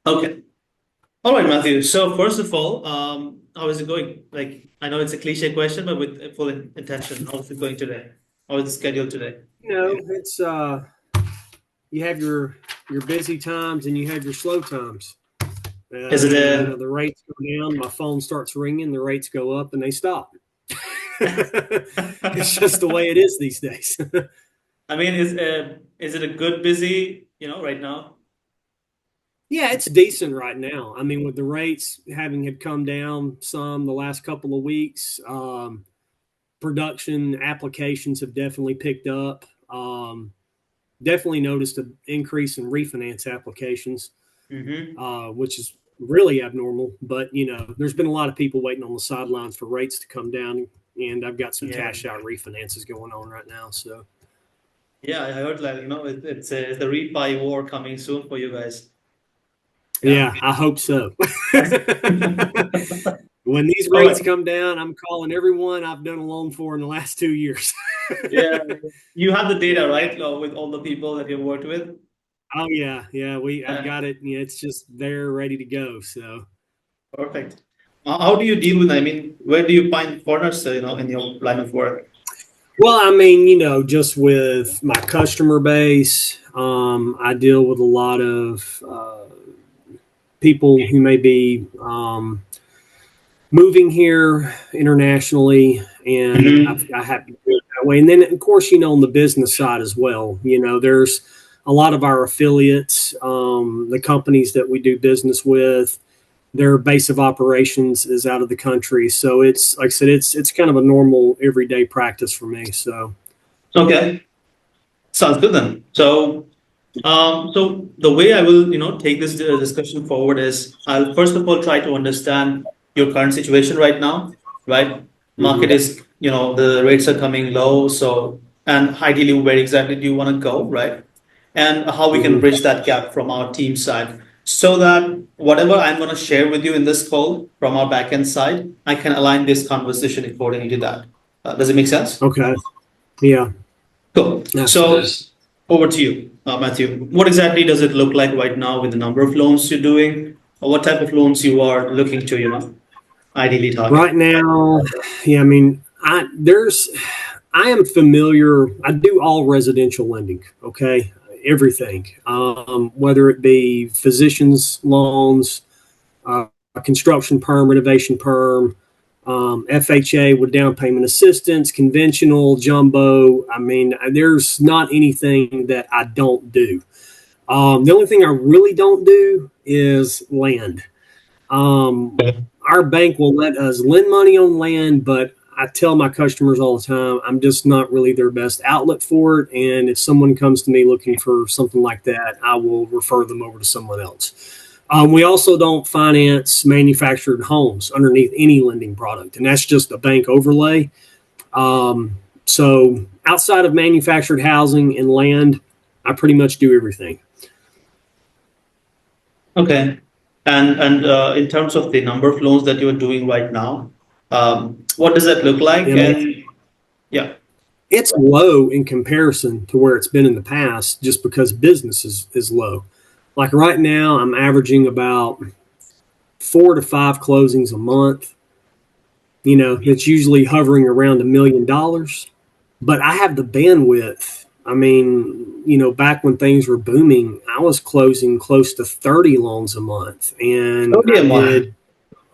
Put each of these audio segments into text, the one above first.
Okay. All right, Matthew. So first of all, how is it going? Like, I know it's a cliche question, but with full intention. How is it going today? How is the schedule today? It's you have your busy times and you have your slow times. Is it The rates go down, my phone starts ringing, the rates go up, and they stop. It's just the way it is these days. I mean, is it a good busy, right now? Yeah, it's decent right now. I mean, with the rates having had come down some the last couple of weeks, production applications have definitely picked up. Definitely noticed an increase in refinance applications, Mm-hmm. which is really abnormal. But there's been a lot of people waiting on the sidelines for rates to come down, and I've got some Yeah. cash out refinances going on right now. So Yeah, I heard like, it's the refi war coming soon for you guys. Yeah. yeah, I hope so. When these All rates right. come down, I'm calling everyone I've done a loan for in the last 2 years. Yeah. You have the data, right? With all the people that you've worked with. Oh yeah. I've Uh, got it. It's just there, ready to go. So Perfect. How do you deal with, I mean, where do you find partners, in your line of work? well, I mean, just with my customer base, I deal with a lot of people who may be moving here internationally, and Mm-hmm. I have to do it that way. And then, of course, on the business side as well, there's a lot of our affiliates, the companies that we do business with. Their base of operations is out of the country, so it's like I said, it's kind of a normal everyday practice for me. So Okay. Sounds good then. So the way I will, take this discussion forward is I'll first of all try to understand your current situation right now, right? Market mhm. is, the rates are coming low. So, and ideally, where exactly do you want to go, right? And how we can Mhm. bridge that gap from our team side so that whatever I'm going to share with you in this call from our backend side, I can align this conversation accordingly to that. Does it make sense? Okay. Yeah, Cool. So absolutely. over to you, Matthew. What exactly does it look like right now with the number of loans you're doing, or what type of loans you are looking to, ideally Right target? now, yeah, I mean, I am familiar. I do all residential lending. Okay, everything, whether it be physicians loans, uh, construction perm, renovation perm, FHA with down payment assistance, conventional, jumbo. I mean, there's not anything that I don't do. The only thing I really don't do is land. Um, our bank will let us lend money on land, but I tell my customers all the time, I'm just not really their best outlet for it. And if someone comes to me looking for something like that, I will refer them over to someone else. We also don't finance manufactured homes underneath any lending product, and that's just a bank overlay. So outside of manufactured housing and land, I pretty much do everything. Okay. And in terms of the number of loans that you're doing right now, what does that look like? I mean, And yeah. it's low in comparison to where it's been in the past just because business is low. Like right now, I'm averaging about 4 to 5 closings a month. It's usually hovering around $1 million, but I have the bandwidth. I mean, back when things were booming, I was closing close to 30 loans a month, and Okay, I did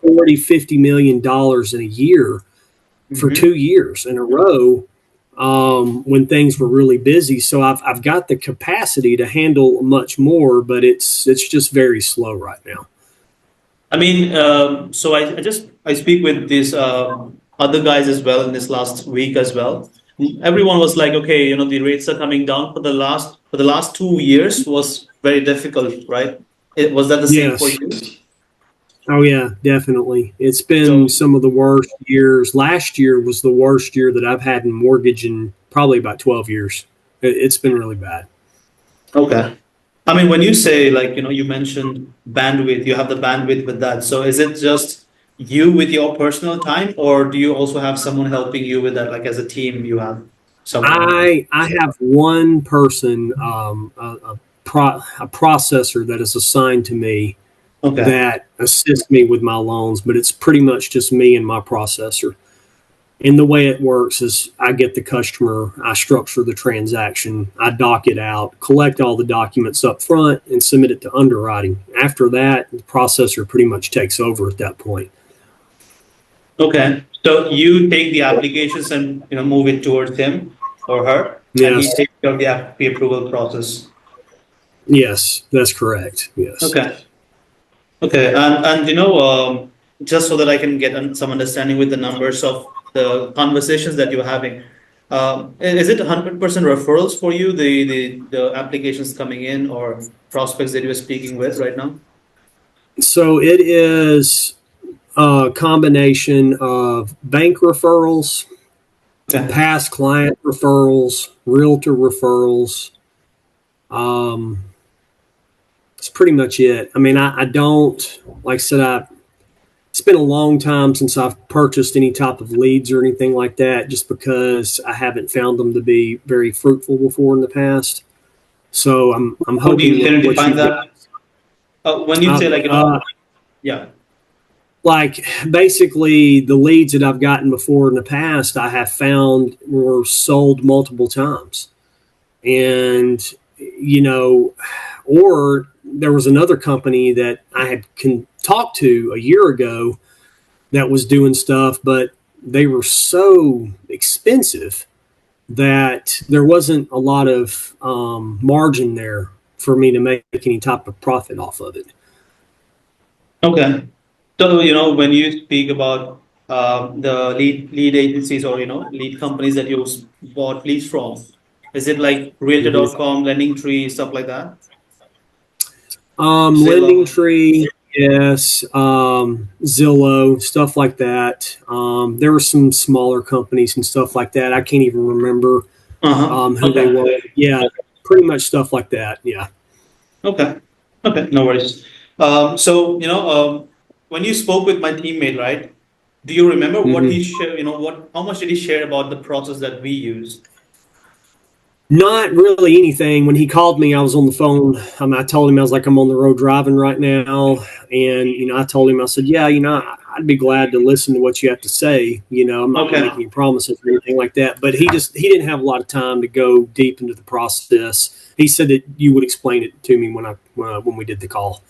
40, $50 million in a year for mm-hmm. 2 years in a row, when things were really busy. So I've got the capacity to handle much more, but it's just very slow right now. I mean, so I speak with these other guys as well in this last week as well. Everyone was like, okay, the rates are coming down for the last 2 years was very difficult, right? Was that the same for Yes. you? Oh yeah, definitely. It's been So some of the worst years. Last year was the worst year that I've had in mortgage in probably about 12 years. It's been really bad. okay. I mean, when you say like, you mentioned bandwidth, you have the bandwidth with that. So is it just you with your personal time, or do you also have someone helping you with that? Like as a team, you have someone. I have one person, a processor that is assigned to me Okay. that assist me with my loans, but it's pretty much just me and my processor. And the way it works is I get the customer, I structure the transaction, I dock it out, collect all the documents up front, and submit it to underwriting. After that, the processor pretty much takes over at that point. Okay. So you take the applications and move it towards him or her, and he Yes, takes care of the pre-approval process. yes, that's correct. Yes. Okay. Okay. And just so that I can get some understanding with the numbers of the conversations that you're having, is it 100% referrals for you, the applications coming in or prospects that you're speaking with right now? So it is a combination of bank referrals, Okay. past client referrals, realtor referrals. Um, that's pretty much it. I mean, I don't, like I said, it's been a long time since I've purchased any type of leads or anything like that, just because I haven't found them to be very fruitful before in the past. So I'm How do hoping you with can what define you've got. that? When you say like, yeah. Like basically the leads that I've gotten before in the past, I have found were sold multiple times. And, or there was another company that I had talked to a year ago that was doing stuff, but they were so expensive that there wasn't a lot of margin there for me to make any type of profit off of it. Okay. So, when you speak about the lead agencies or, lead companies that you bought leads from, is it like Mm-hmm. realtor.com, lending tree, stuff like that? Lending Zillow. Tree, yes, Zillow, stuff like that. There were some smaller companies and stuff like that. I can't even remember Uh-huh. who they Okay. were. Yeah, pretty much stuff like that. Yeah. Okay. Okay. No worries. So, when you spoke with my teammate, right? Do you remember what hmm he shared? How much did he share about the process that we use? Not really anything. When he called me, I was on the phone. I told him, I was like, I'm on the road driving right now. And, I told him, I said, yeah, I'd be glad to listen to what you have to say. I'm not going to make Okay. any promises or anything like that. But he didn't have a lot of time to go deep into the process. He said that you would explain it to me when we did the call.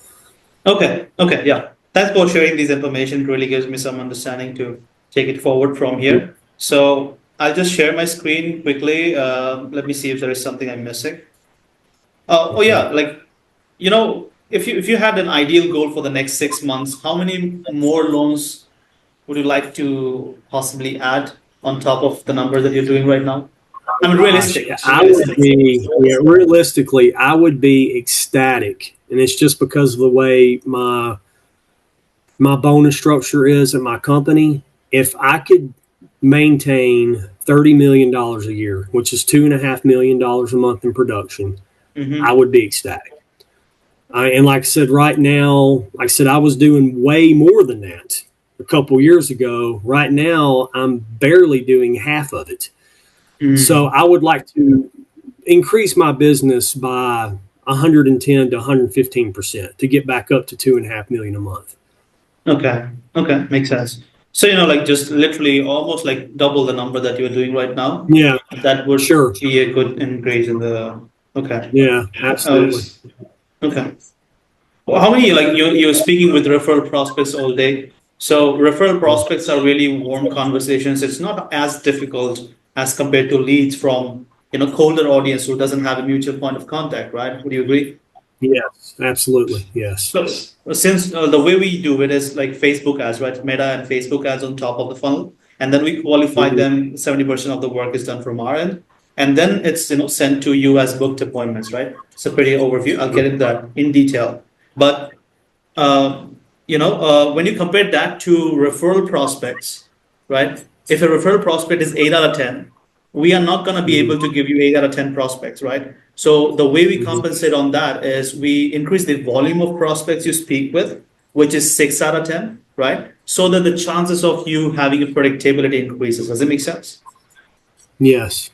Okay. Okay. Yeah. Thanks for sharing this information. It really gives me some understanding to take it forward from here. So I'll just share my screen quickly. Let me see if there is something I'm missing. Oh Okay. yeah, like if you had an ideal goal for the next 6 months, how many more loans would you like to possibly add on top of the number that you're doing right now? I mean, Gosh, realistic, I would realistic. be, yeah, realistically, I would be ecstatic. And it's just because of the way my bonus structure is at my company. If I could maintain $30 million a year, which is $2.5 million a month in production, I Mm-hmm. would be ecstatic. And like I said, right now, like I said, I was doing way more than that a couple years ago. Right now, I'm barely doing half of it. So Mm. I would like to increase my business by 110 to 115% to get back up to 2.5 million a month. Okay. Okay. Makes sense. So, like just literally almost like double the number that you're doing right now. Yeah, That would sure. be a good increase in the. Okay. Yeah, Uh, absolutely. okay. Well, how many like you're speaking with referral prospects all day? So referral prospects are really warm conversations. It's not as difficult as compared to leads from colder audience who doesn't have a mutual point of contact, right? Would you agree? Yes, absolutely. Yes. So since the way we do it is like Facebook ads, right? Meta and Facebook ads on top of the funnel, and then we qualify hmm them. 70% of the work is done from our end, and then it's sent to you as booked appointments, right? It's a pretty overview. I'll get into that in detail, but uh, when you compare that to referral prospects, right? If a referral prospect is 8 out of 10, we are not going to be hmm able to give you 8 out of 10 prospects, right? So the way we hmm compensate on that is we increase the volume of prospects you speak with, which is 6 out of 10, right? So that the chances of you having a predictability increases. Does it make sense? Yes.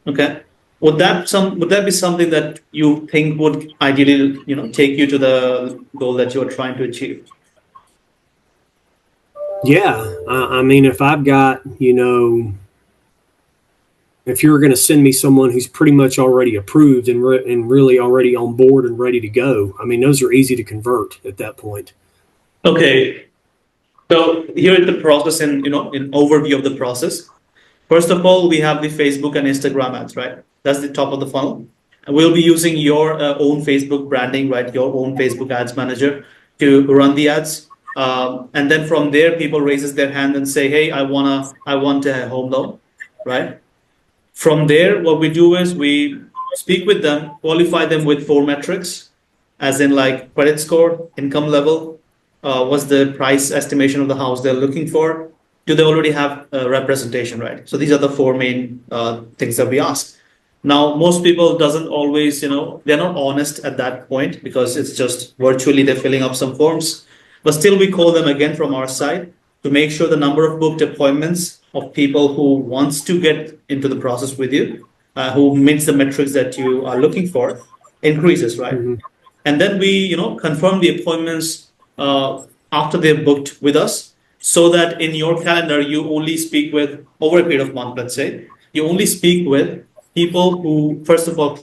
Okay. Would that be something that you think would ideally, take you to the goal that you're trying to achieve? Yeah, I mean, if I've got, if you're going to send me someone who's pretty much already approved and really already on board and ready to go, I mean, those are easy to convert at that point. Okay. So here is the process in, in overview of the process. First of all, we have the Facebook and Instagram ads, right? That's the top of the funnel. And we'll be using your own Facebook branding, right? Your own Facebook ads manager to run the ads. And then from there, people raises their hand and say, "Hey, I want a home loan," right? From there, what we do is we speak with them, qualify them with four metrics, as in like credit score, income level, what's the price estimation of the house they're looking for, do they already have representation, right? So these are the four main things that we ask. Now, most people doesn't always, they're not honest at that point because it's just virtually they're filling up some forms. But still, we call them again from our side to make sure the number of booked appointments of people who wants to get into the process with you, who meets the metrics that you are looking for, increases, right? Mm-hmm. And then we, confirm the appointments after they're booked with us, so that in your calendar you only speak with, over a period of month, let's say, you only speak with people who first of all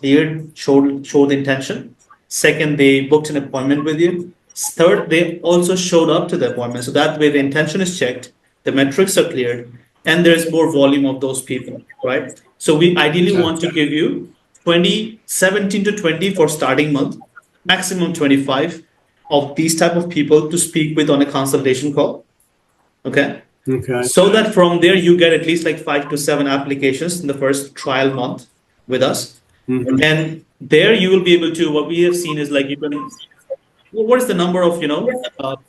showed the intention. Second, they booked an appointment with you. Third, they also showed up to the appointment. So that way the intention is checked, the metrics are cleared, and there's more volume of those people, right? So we ideally want to give you 17 to 20 for starting month, maximum 25 of these type of people to speak with on a consultation call. Okay. Okay. So that from there you get at least like 5 to 7 applications in the first trial month with us. Mm-hmm. And there you will be able to, what we have seen is like you can, what is the number of,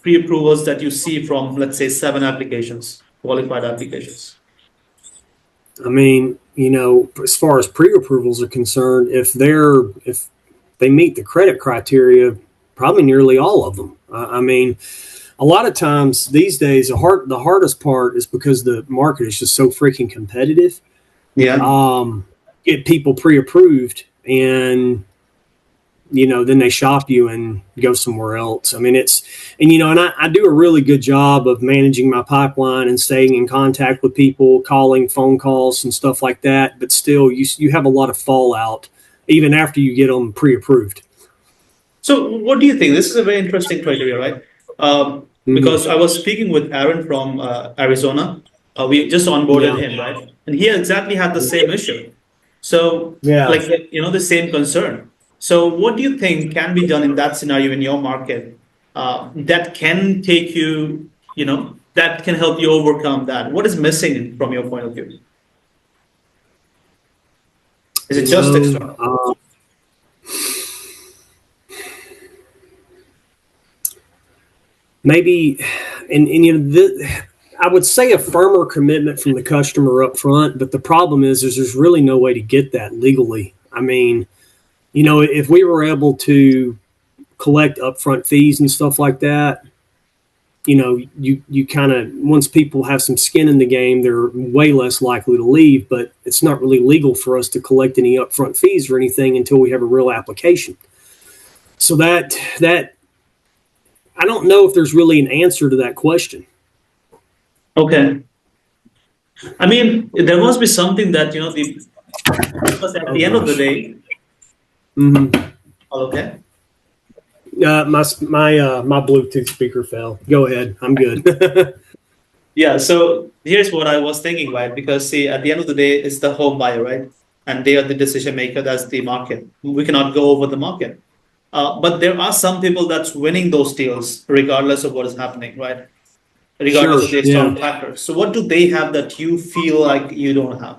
pre-approvals that you see from, let's say, 7 applications, qualified applications? I mean, as far as pre-approvals are concerned, if they meet the credit criteria, probably nearly all of them. I mean, a lot of times these days, the hardest part is because the market is just so freaking competitive. Yeah. Get people pre-approved and, then they shop you and go somewhere else. I mean, and I do a really good job of managing my pipeline and staying in contact with people, calling phone calls and stuff like that. But still, you have a lot of fallout even after you get them pre-approved. So what do you think? This is a very interesting criteria, right? Because I was speaking with Aaron from Arizona. We just onboarded him, right? And he exactly had the same issue. So, like, the same concern. So what do you think can be done in that scenario in your market that can take you, that can help you overcome that? What is missing from your point of view? Is it just external? Maybe, I would say a firmer commitment from the customer up front, but the problem is there's really no way to get that legally. I mean, if we were able to collect upfront fees and stuff like that, you kind of, once people have some skin in the game, they're way less likely to leave, but it's not really legal for us to collect any upfront fees or anything until we have a real application. So that I don't know if there's really an answer to that question. Okay. I mean, there must be something that, because at the end of the day. Mm-hmm. Okay. My Bluetooth speaker fell. Go ahead. I'm good. Yeah. So here's what I was thinking, right? Because see, at the end of the day, it's the home buyer, right? And they are the decision maker. That's the market. We cannot go over the market. But there are some people that's winning those deals regardless of what is happening, right? Regardless of the external factors. So what do they have that you feel like you don't have?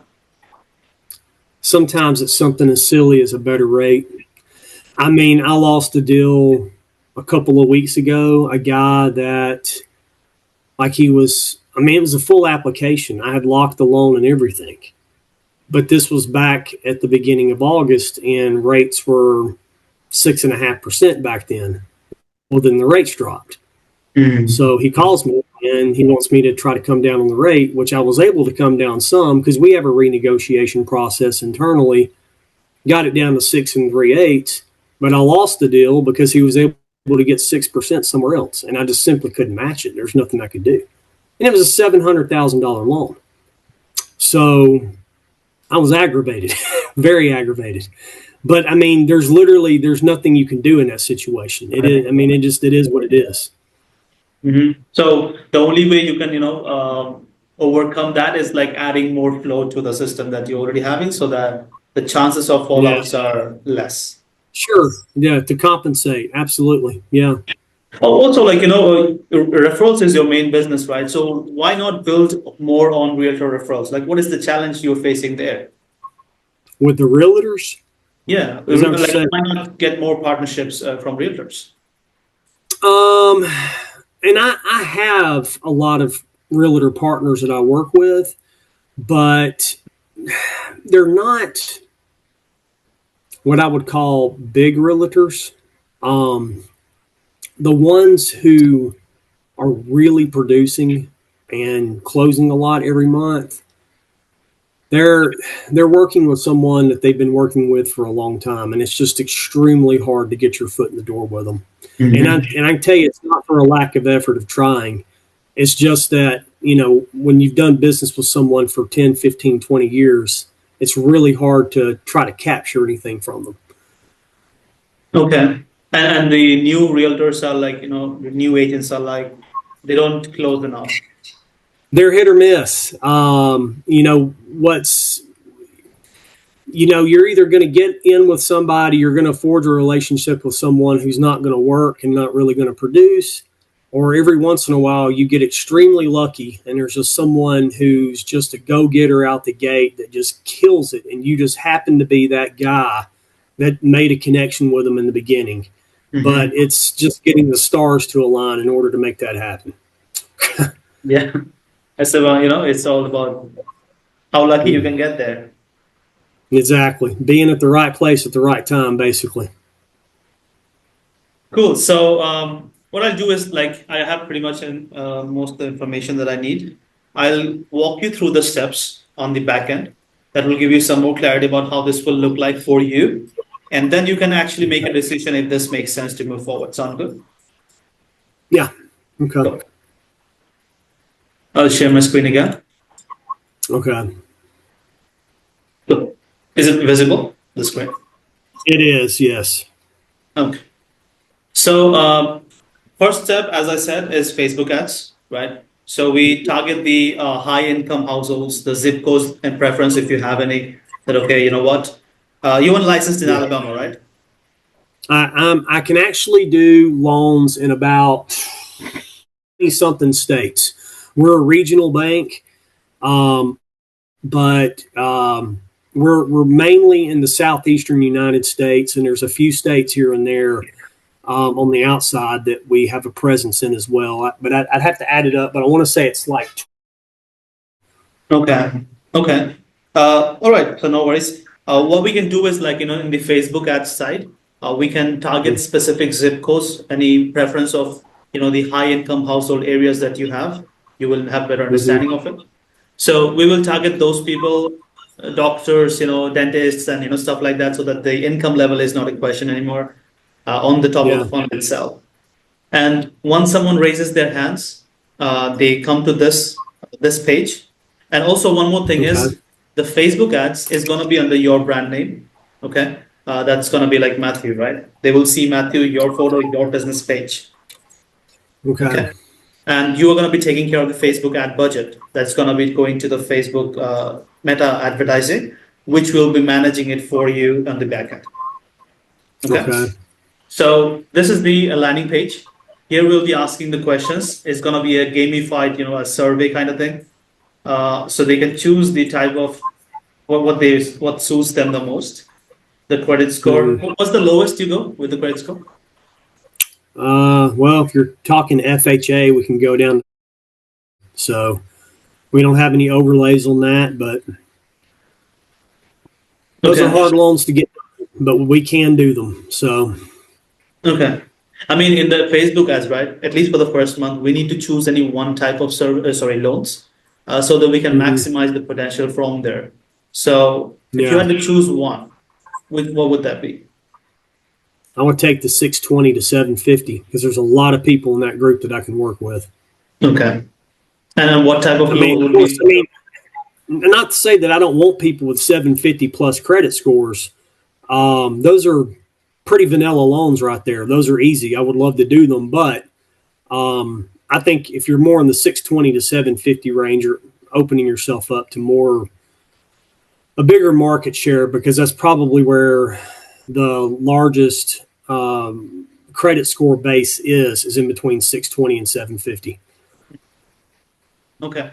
Sometimes it's something as silly as a better rate. I mean, I lost a deal a couple of weeks ago, a guy that, it was a full application. I had locked the loan and everything. But this was back at the beginning of August, and rates were 6.5% back then. Well, then the rates dropped. Mm-hmm. So he calls me and he wants me to try to come down on the rate, which I was able to come down some because we have a renegotiation process internally got it down to 6 3/8, but I lost the deal because he was able to get 6% somewhere else, and I just simply couldn't match it. There's nothing I could do, and it was a $700,000 loan. So I was aggravated, very aggravated. But I mean, there's nothing you can do in that situation. It is. I mean, it is what it is. Mm-hmm. So the only way you can, overcome that is like adding more flow to the system that you're already having, so that the chances of fallouts are less. Sure. Yeah. To compensate. Absolutely. Yeah. Also, like, referrals is your main business, right? So why not build more on realtor referrals? Like, what is the challenge you're facing there? With the realtors. Yeah, Is that what you're like, saying? why not get more partnerships from realtors? Um, and I have a lot of realtor partners that I work with, but they're not what I would call big realtors. The ones who are really producing and closing a lot every month, they're working with someone that they've been working with for a long time, and it's just extremely hard to get your foot in the door with them. Mm-hmm. And I can tell you, it's not for a lack of effort of trying. It's just that, when you've done business with someone for 10, 15, 20 years, it's really hard to try to capture anything from them. Okay. And the new realtors are like, the new agents are like, they don't close enough. They're hit or miss. You're either going to get in with somebody, you're going to forge a relationship with someone who's not going to work and not really going to produce, or every once in a while you get extremely lucky and there's just someone who's just a go-getter out the gate that just kills it, and you just happen to be that guy that made a connection with them in the beginning. Mm-hmm. But it's just getting the stars to align in order to make that happen. Yeah. It's about, it's all about how lucky you can get there. Exactly. Being at the right place at the right time, basically. Cool. So what I'll do is, like, I have pretty much most of the information that I need. I'll walk you through the steps on the back end. That will give you some more clarity about how this will look like for you. And then you can actually make a decision if this makes sense to move forward. Sound good? Yeah. Okay. Cool. I'll share my screen again. Okay. Cool. Is it visible, the screen? It is, yes. Okay. So first step, as I said, is Facebook ads, right? So we target the high income households, the zip codes and preference if you have any. That, okay, you know what? You weren't licensed in Alabama, right? I can actually do loans in about 20 something states. We're a regional bank, but we're mainly in the southeastern United States, and there's a few states here and there on the outside that we have a presence in as well. But I'd have to add it up, but I want to say it's like. Okay. Okay. All right. So no worries. What we can do is, like, in the Facebook ads side, we can target specific zip codes. Any preference of, the high income household areas that you have, you will have better understanding of it. So we will target those people, doctors, dentists, and stuff like that, so that the income level is not a question anymore on the top of the funnel itself. And once someone raises their hands, they come to this page. And also, one more thing is, the Facebook ads is going to be under your brand name. Okay, that's going to be like Matthew, right? They will see Matthew, your photo, your business page. Okay. And you are going to be taking care of the Facebook ad budget. That's going to be going to the Facebook Meta advertising, which will be managing it for you on the back end. Okay. So this is the landing page. Here we'll be asking the questions. It's going to be a gamified, a survey kind of thing. So they can choose the type of what suits them the most. The credit score. What's the lowest you go with the credit score? Well, if you're talking FHA, we can go down. So we don't have any overlays on that, but those are hard loans to get, but we can do them. So. Okay. I mean, in the Facebook ads, right? At least for the first month, we need to choose any one type of loans, so that we can maximize the potential from there. So if you had to choose one, what would that be? I would take the 620 to 750 because there's a lot of people in that group that I can work with. Okay. And what type of I mean, loan of would course, be? not to say that I don't want people with 750 plus credit scores. Those are pretty vanilla loans right there. Those are easy. I would love to do them, but I think if you're more in the 620 to 750 range, you're opening yourself up to a bigger market share because that's probably where the largest credit score base is in between 620 and 750. Okay.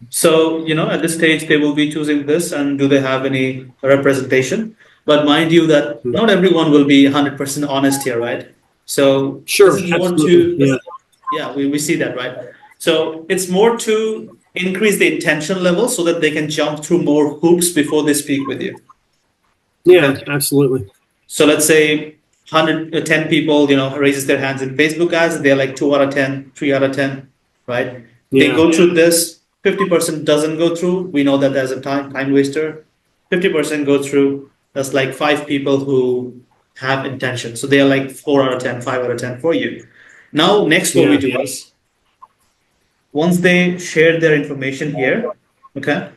So, at this stage, they will be choosing this, and do they have any representation? But mind you that not everyone will be 100% honest here, right? So this Sure, is more absolutely. to, yeah, we see that, right? So it's more to increase the intention level so that they can jump through more hoops before they speak with you. Yeah, Okay. absolutely. So let's say 110 people, raises their hands in Facebook ads. They're like 2 out of 10, 3 out of 10, right? They Yeah, go through this. 50% doesn't go through. We know that there's a time waster. 50% go through. That's like 5 people who have intention. So they are like 4 out of 10, 5 out of 10 for you. Now, next, what we yeah. do is once they share their information here, okay,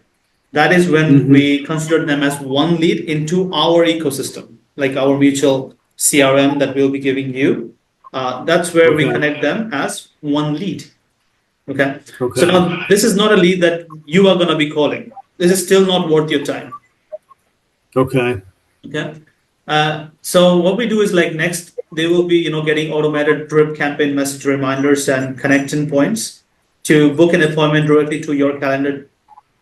that is when Mm-hmm. we consider them as one lead into our ecosystem, like our mutual CRM that we'll be giving you. That's where we Okay. connect them as one lead. Okay. So Okay. now this is not a lead that you are going to be calling. This is still not worth your time. Okay. Okay. So what we do is like next, they will be, getting automated drip campaign message reminders and connection points to book an appointment directly to your calendar,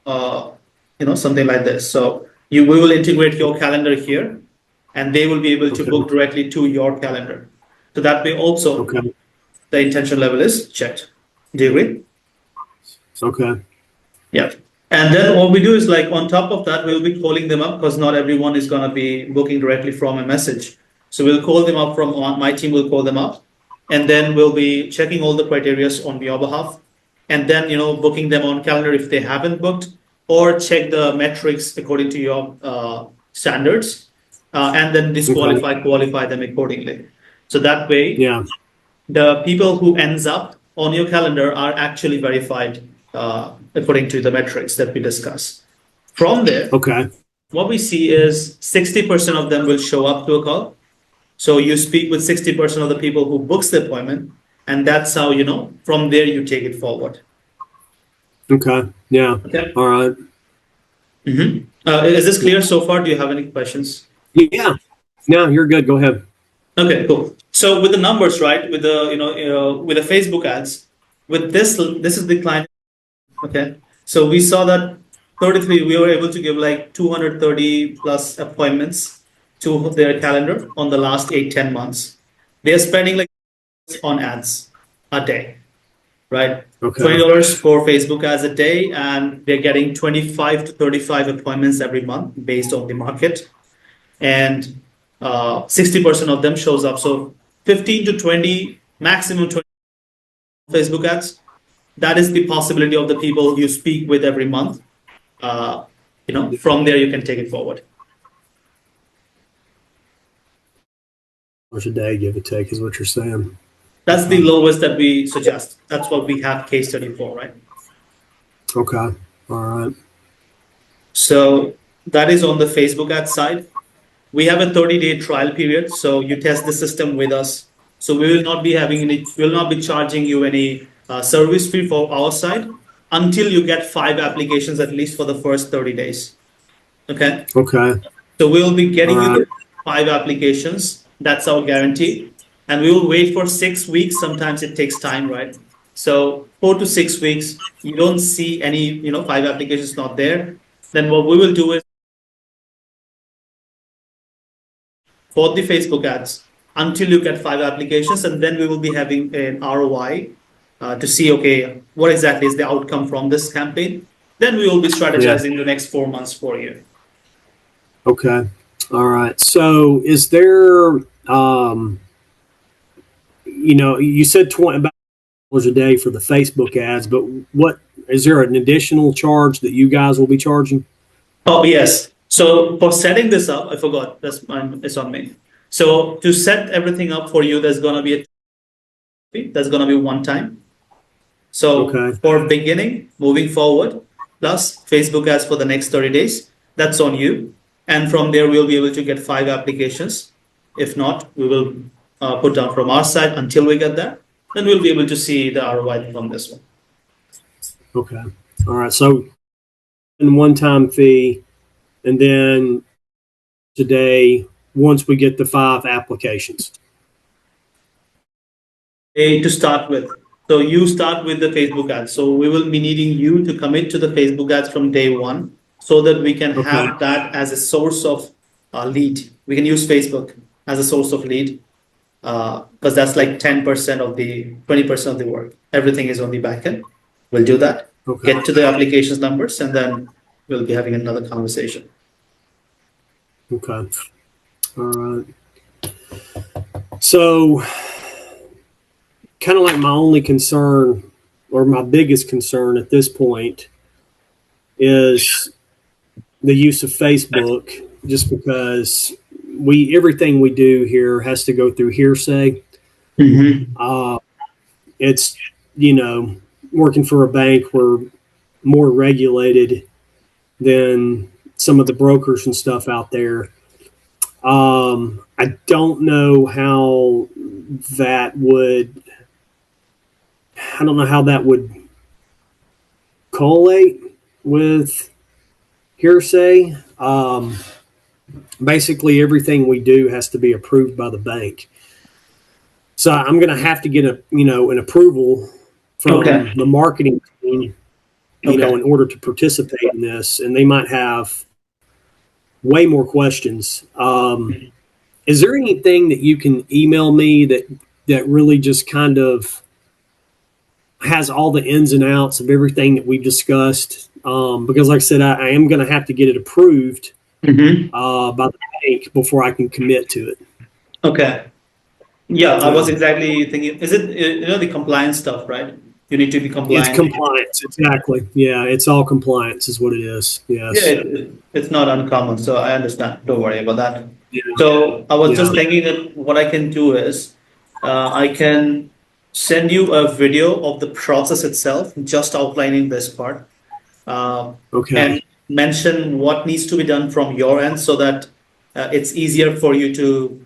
something like this. So we will integrate your calendar here, and they will be able to Okay. book directly to your calendar. So that way also Okay. the intention level is checked. Do you agree? Okay. Yeah. And then what we do is like on top of that, we'll be calling them up because not everyone is going to be booking directly from a message. So we'll call them up from my team will call them up, and then we'll be checking all the criteria on your behalf, and then booking them on calendar if they haven't booked, or check the metrics according to your standards, and then Okay. qualify them accordingly. So that way, Yeah. the people who ends up on your calendar are actually verified according to the metrics that we discuss. From there, Okay. what we see is 60% of them will show up to a call. So you speak with 60% of the people who books the appointment, and that's how from there you take it forward. Okay. Yeah. Okay. All right. Is this clear so far? Do you have any questions? Yeah. No, you're good. Go ahead. Okay, cool. So with the numbers, right? With the with the Facebook ads, with this is the client. Okay. So we saw that 33, we were able to give like 230 plus appointments to their calendar on the last 8-10 months. They're spending like on ads a day, right? Okay. $20 for Facebook ads a day, and they're getting 25 to 35 appointments every month based on the market. And 60% of them shows up. So 15 to 20, maximum 20 Facebook ads. That is the possibility of the people you speak with every month. From there you can take it forward. A day, give or take, is what you're saying. That's the lowest that we suggest. That's what we have case study for, right? Okay. All right. So that is on the Facebook ad side. We have a 30-day trial period, so you test the system with us. So we will not be charging you any service fee for our side until you get 5 applications at least for the first 30 days. Okay. Okay. So we'll be All getting you right. the 5 applications. That's our guarantee. And we will wait for 6 weeks. Sometimes it takes time, right? So 4 to 6 weeks, you don't see any, 5 applications not there. Then what we will do is for the Facebook ads until you get 5 applications, and then we will be having an ROI to see, okay, what exactly is the outcome from this campaign. Then we will be Yeah. strategizing the next 4 months for you. Okay. All right. So is there, you said about $20 a day for the Facebook ads, but what is there an additional charge that you guys will be charging? Oh, yes. So for setting this up, I forgot. That's mine. It's on me. So to set everything up for you, there's gonna be a fee. There's gonna be one time. So Okay. for beginning, moving forward, plus Facebook ads for the next 30 days, that's on you. And from there, we'll be able to get 5 applications. If not, we will put down from our side until we get that. Then we'll be able to see the ROI from this one. Okay. All right. So, one-time fee, and then today, once we get the 5 applications. To start with. So you start with the Facebook ads. So we will be needing you to commit to the Facebook ads from day one so that we can have that as a source of lead. We can use Facebook as a source of lead because that's like 10% of the 20% of the work. Everything is on the back end. We'll do that. Okay. Get to the applications numbers, and then we'll be having another conversation. Okay. All right. So, kind of like my only concern or my biggest concern at this point is the use of Facebook, just because everything we do here has to go through hearsay. Mm-hmm. It's, working for a bank, we're more regulated than some of the brokers and stuff out there. I don't know how that would correlate with hearsay. Basically, everything we do has to be approved by the bank. So I'm going to have to get an approval from the marketing team, in order to participate in this, and they might have way more questions. Is there anything that you can email me that really just kind of has all the ins and outs of everything that we've discussed? Because like I said, I am going to have to get it approved by the bank before I can commit to it. Okay. Yeah, I was exactly thinking, is it, the compliance stuff, right? You need to be compliant. It's compliance, exactly. Yeah, it's all compliance is what it is. Yes. Yeah, it's not uncommon, so I understand. Don't worry about that. Yeah. So I was just thinking that what I can do is I can send you a video of the process itself, just outlining this part, and mention what needs to be done from your end so that it's easier for you to,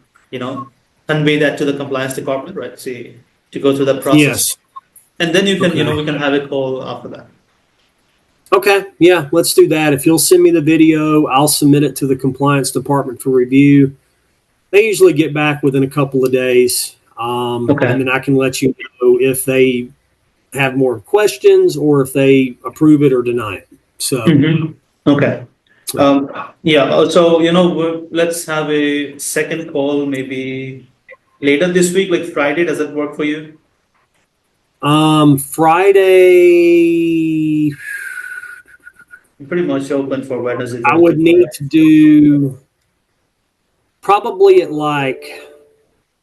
convey that to the compliance department, right? See, to go through that process. Yes. And then you can, we can have a call after that. Okay. Yeah, let's do that. If you'll send me the video, I'll submit it to the compliance department for review. They usually get back within a couple of days. And then I can let you know if they have more questions or if they approve it or deny it. So, okay. So, let's have a second call maybe later this week, like Friday. Does that work for you? Friday, I'm pretty much open for Wednesday. I would need to do probably at like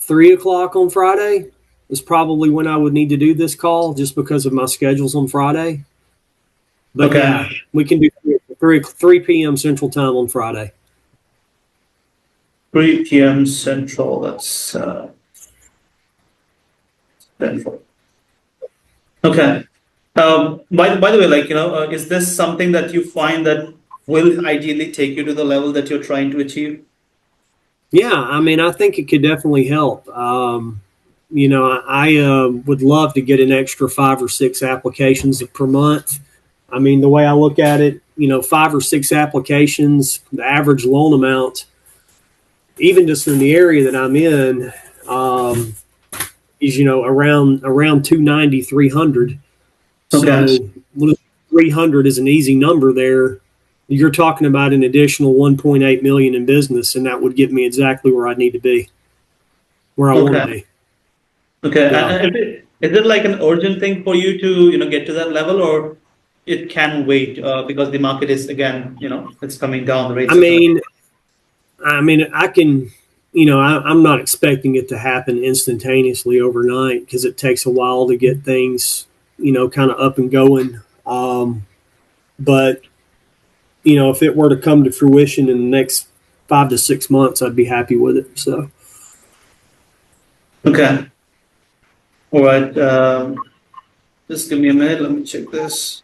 3:00 on Friday is probably when I would need to do this call, just because of my schedules on Friday. But yeah, we can do 3 p.m. Central Time on Friday. 3 p.m. Central. That's Central. Okay. By the way, is this something that you find that will ideally take you to the level that you're trying to achieve? Yeah, I mean, I think it could definitely help. I would love to get an extra 5 or 6 applications per month. I mean, the way I look at it, 5 or 6 applications, the average loan amount, even just in the area that I'm in, is, around 290, 300. So 300 is an easy number there. You're talking about an additional 1.8 million in business, and that would get me exactly where I need to be, where I want to be. Okay. Yeah. Is it like an urgent thing for you to, get to that level, or it can wait because the market is, again, it's coming down, the rates? I mean, I can, I'm not expecting it to happen instantaneously overnight, because it takes a while to get things, kind of up and going. But if it were to come to fruition in the next 5 to 6 months, I'd be happy with it. So, Okay. All right. Just give me a minute. Let me check this.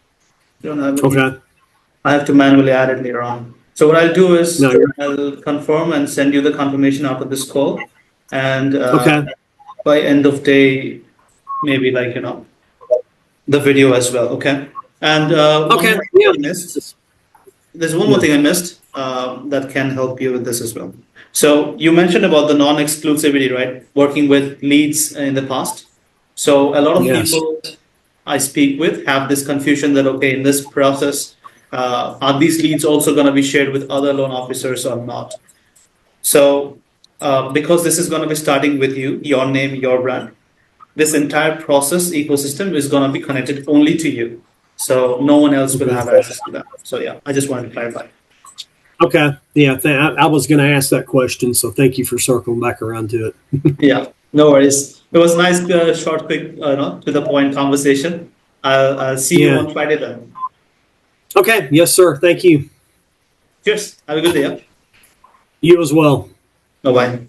Don't have it here. okay. I have to manually add it later on. So what I'll do is No, you're I'll confirm and send you the confirmation after this call, and okay. by end of day, maybe the video as well. Okay. And one Okay. more thing Yeah. I missed. There's one more Yeah. thing I missed that can help you with this as well. So you mentioned about the non-exclusivity, right? Working with leads in the past. So a lot of Yes. people I speak with have this confusion that, okay, in this process, are these leads also going to be shared with other loan officers or not? So because this is going to be starting with you, your name, your brand, this entire process ecosystem is going to be connected only to you. So no one else will Okay. have access to that. So yeah, I just wanted to clarify. Okay. Yeah. I was going to ask that question, so thank you for circling back around to it. Yeah, no worries. It was nice, short, quick, to the point conversation. I'll see you Yeah. on Friday then. Okay. Yes, sir. Thank you. Cheers. Have a good day. Yeah? You as well. Bye bye.